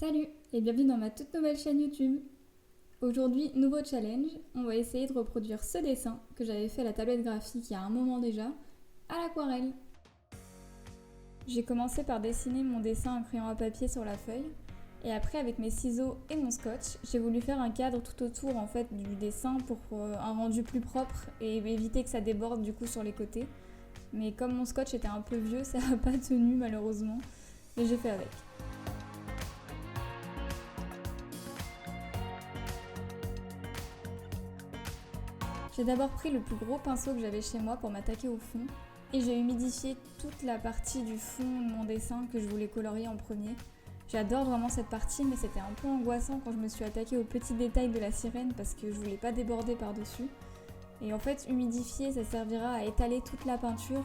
Salut et bienvenue dans ma toute nouvelle chaîne YouTube. Aujourd'hui, nouveau challenge, on va essayer de reproduire ce dessin que j'avais fait à la tablette graphique il y a un moment déjà, à l'aquarelle. J'ai commencé par dessiner mon dessin en crayon à papier sur la feuille et après avec mes ciseaux et mon scotch, j'ai voulu faire un cadre tout autour en fait du dessin pour un rendu plus propre et éviter que ça déborde du coup sur les côtés. Mais comme mon scotch était un peu vieux, ça n'a pas tenu malheureusement, mais j'ai fait avec. J'ai d'abord pris le plus gros pinceau que j'avais chez moi pour m'attaquer au fond et j'ai humidifié toute la partie du fond de mon dessin que je voulais colorier en premier. J'adore vraiment cette partie mais c'était un peu angoissant quand je me suis attaquée aux petits détails de la sirène parce que je voulais pas déborder par-dessus. Et en fait humidifier ça servira à étaler toute la peinture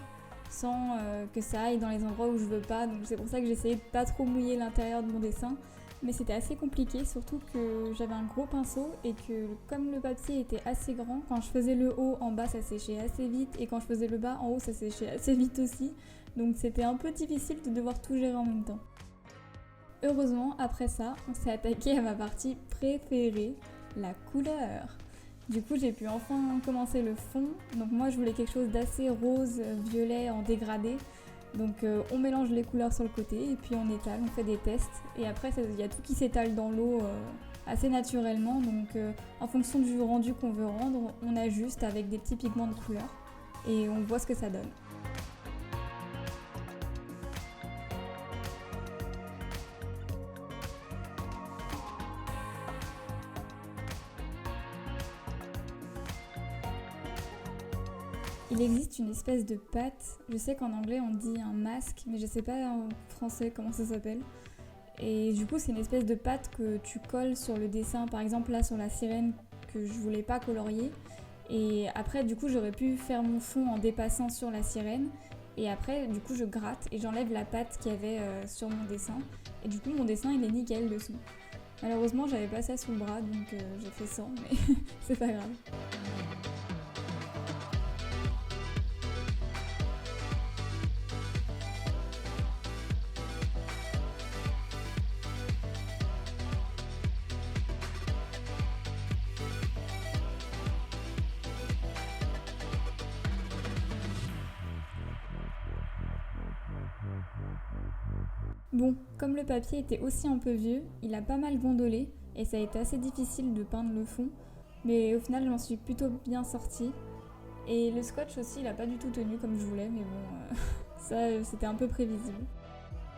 sans que ça aille dans les endroits où je veux pas, donc c'est pour ça que j'essayais de pas trop mouiller l'intérieur de mon dessin. Mais c'était assez compliqué, surtout que j'avais un gros pinceau et que comme le papier était assez grand, quand je faisais le haut, en bas ça séchait assez vite et quand je faisais le bas, en haut ça séchait assez vite aussi. Donc c'était un peu difficile de devoir tout gérer en même temps. Heureusement, après ça, on s'est attaqué à ma partie préférée, la couleur. Du coup, j'ai pu enfin commencer le fond. Donc moi, je voulais quelque chose d'assez rose, violet en dégradé. Donc on mélange les couleurs sur le côté et puis on étale, on fait des tests et après il y a tout qui s'étale dans l'eau assez naturellement, donc en fonction du rendu qu'on veut rendre, on ajuste avec des petits pigments de couleur et on voit ce que ça donne. Il existe une espèce de pâte, je sais qu'en anglais on dit un masque, mais je sais pas en français comment ça s'appelle. Et du coup c'est une espèce de pâte que tu colles sur le dessin, par exemple là sur la sirène que je voulais pas colorier. Et après du coup j'aurais pu faire mon fond en dépassant sur la sirène. Et après du coup je gratte et j'enlève la pâte qu'il y avait sur mon dessin. Et du coup mon dessin il est nickel dessous. Malheureusement j'avais pas ça sous le bras donc j'ai fait sans, mais c'est pas grave. Bon, comme le papier était aussi un peu vieux, il a pas mal gondolé et ça a été assez difficile de peindre le fond, mais au final j'en suis plutôt bien sortie. Et le scotch aussi, il a pas du tout tenu comme je voulais, mais bon, ça c'était un peu prévisible.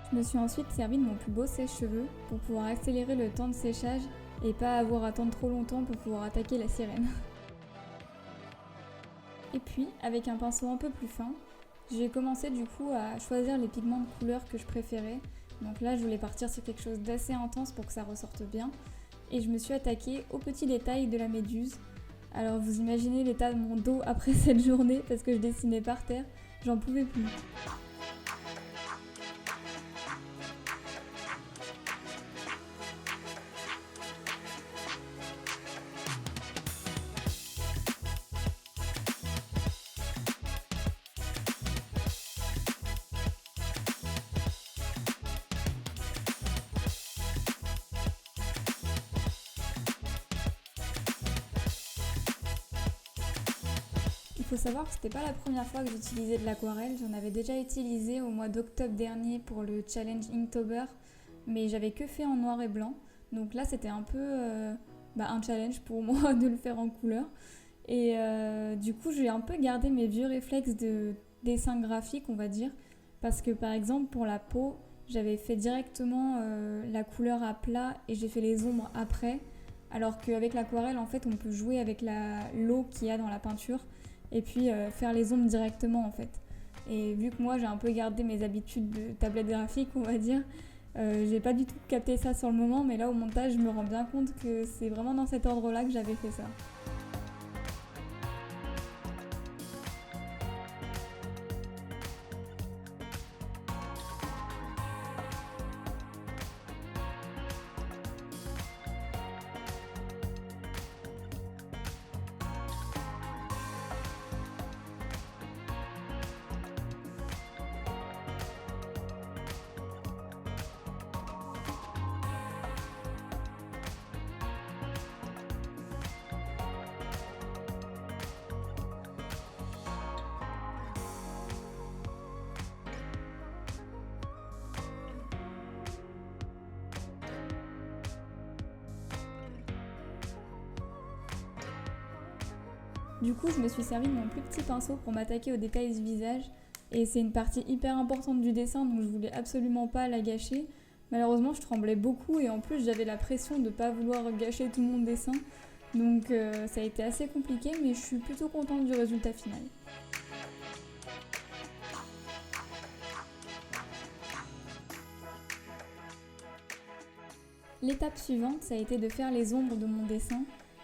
Je me suis ensuite servi de mon plus beau sèche-cheveux pour pouvoir accélérer le temps de séchage et pas avoir à attendre trop longtemps pour pouvoir attaquer la sirène. Et puis, avec un pinceau un peu plus fin, j'ai commencé du coup à choisir les pigments de couleur que je préférais. Donc là, je voulais partir sur quelque chose d'assez intense pour que ça ressorte bien. Et je me suis attaquée aux petits détails de la méduse. Alors vous imaginez l'état de mon dos après cette journée parce que je dessinais par terre, j'en pouvais plus. Il faut savoir que c'était pas la première fois que j'utilisais de l'aquarelle, j'en avais déjà utilisé au mois d'octobre dernier pour le challenge Inktober, mais j'avais que fait en noir et blanc. Donc là c'était un peu un challenge pour moi de le faire en couleur. Et du coup j'ai un peu gardé mes vieux réflexes de dessin graphique on va dire, parce que par exemple pour la peau j'avais fait directement la couleur à plat et j'ai fait les ombres après, alors qu'avec l'aquarelle en fait on peut jouer avec l'eau qu'il y a dans la peinture et puis faire les ombres directement en fait. Et vu que moi j'ai un peu gardé mes habitudes de tablette graphique on va dire, j'ai pas du tout capté ça sur le moment, mais là au montage je me rends bien compte que c'est vraiment dans cet ordre là que j'avais fait ça. Du coup, je me suis servi de mon plus petit pinceau pour m'attaquer aux détails du visage. Et c'est une partie hyper importante du dessin, donc je voulais absolument pas la gâcher. Malheureusement, je tremblais beaucoup et en plus, j'avais la pression de ne pas vouloir gâcher tout mon dessin. Donc ça a été assez compliqué, mais je suis plutôt contente du résultat final. L'étape suivante, ça a été de faire les ombres de mon dessin.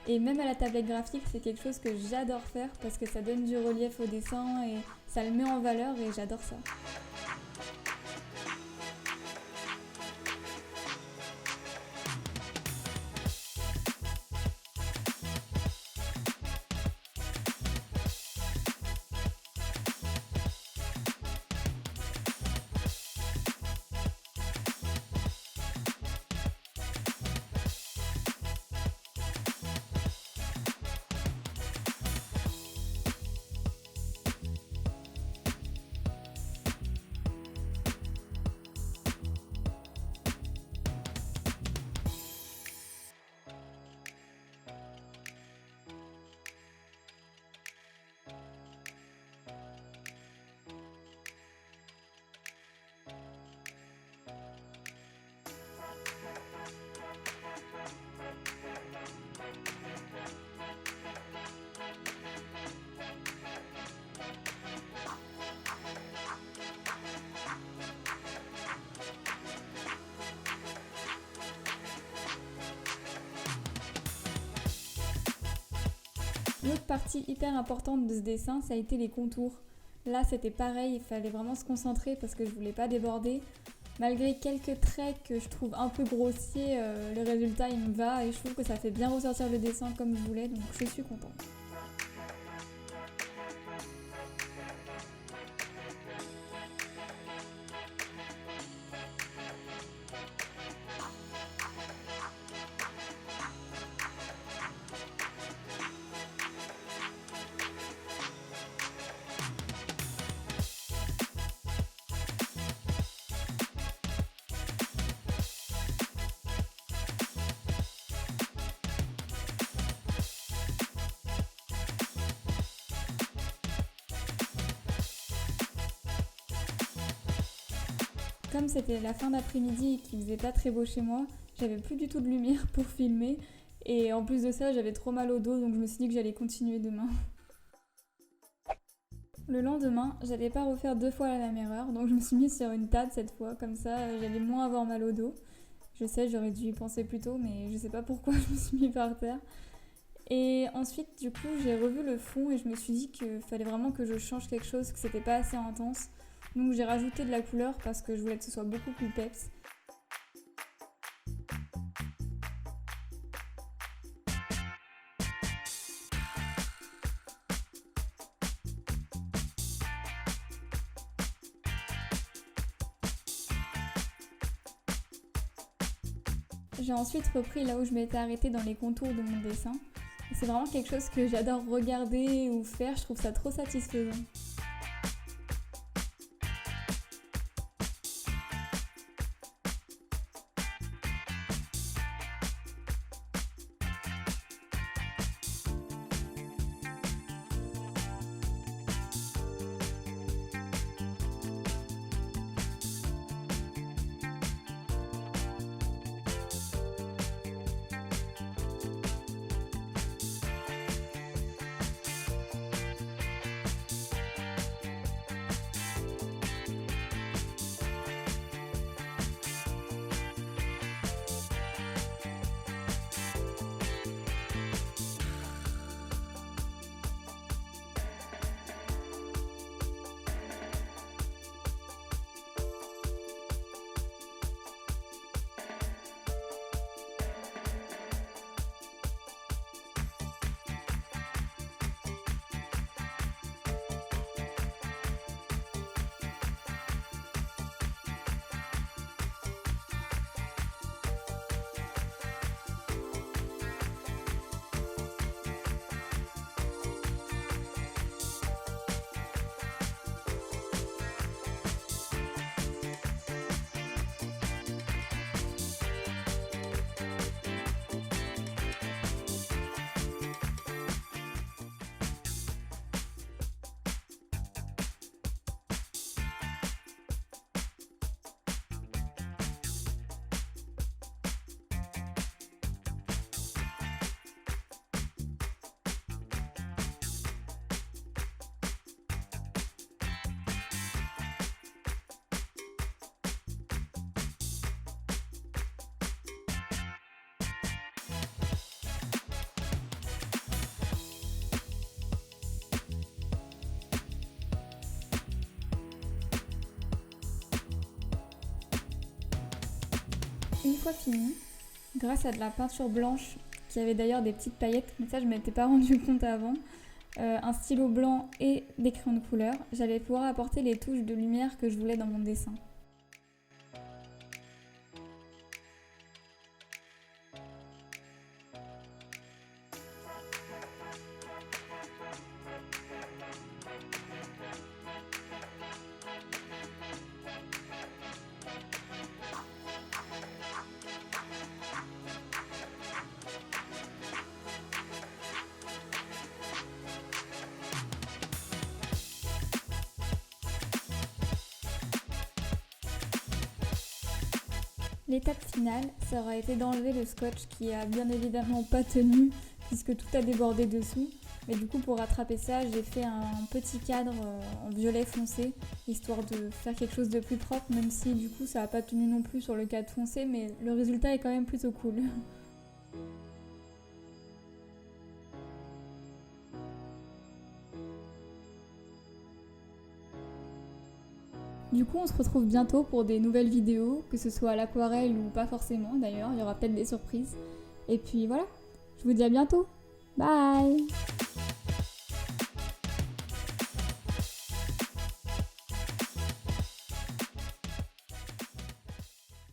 Et même à la tablette graphique, c'est quelque chose que j'adore faire parce que ça donne du relief au dessin et ça le met en valeur et j'adore ça. L'autre partie hyper importante de ce dessin, ça a été les contours. Là, c'était pareil, il fallait vraiment se concentrer parce que je voulais pas déborder. Malgré quelques traits que je trouve un peu grossiers, le résultat il me va et je trouve que ça fait bien ressortir le dessin comme je voulais, donc je suis contente. Comme c'était la fin d'après-midi et qu'il faisait pas très beau chez moi, j'avais plus du tout de lumière pour filmer. Et en plus de ça, j'avais trop mal au dos, donc je me suis dit que j'allais continuer demain. Le lendemain, j'allais pas refaire 2 fois la même erreur, donc je me suis mise sur une table cette fois, comme ça j'allais moins avoir mal au dos. Je sais, j'aurais dû y penser plus tôt, mais je sais pas pourquoi je me suis mise par terre. Et ensuite, du coup, j'ai revu le fond et je me suis dit qu'il fallait vraiment que je change quelque chose, que c'était pas assez intense. Donc j'ai rajouté de la couleur parce que je voulais que ce soit beaucoup plus peps. J'ai ensuite repris là où je m'étais arrêtée dans les contours de mon dessin. Et c'est vraiment quelque chose que j'adore regarder ou faire, je trouve ça trop satisfaisant. une fois fini, grâce à de la peinture blanche qui avait d'ailleurs des petites paillettes, mais ça je m'étais pas rendu compte avant, un stylo blanc et des crayons de couleur, j'allais pouvoir apporter les touches de lumière que je voulais dans mon dessin. L'étape finale, ça aura été d'enlever le scotch qui a bien évidemment pas tenu puisque tout a débordé dessous. Mais du coup pour rattraper ça, j'ai fait un petit cadre en violet foncé, histoire de faire quelque chose de plus propre, même si du coup ça n'a pas tenu non plus sur le cadre foncé, mais le résultat est quand même plutôt cool. Du coup, on se retrouve bientôt pour des nouvelles vidéos, que ce soit à l'aquarelle ou pas forcément d'ailleurs, il y aura peut-être des surprises. Et puis voilà, je vous dis à bientôt. Bye!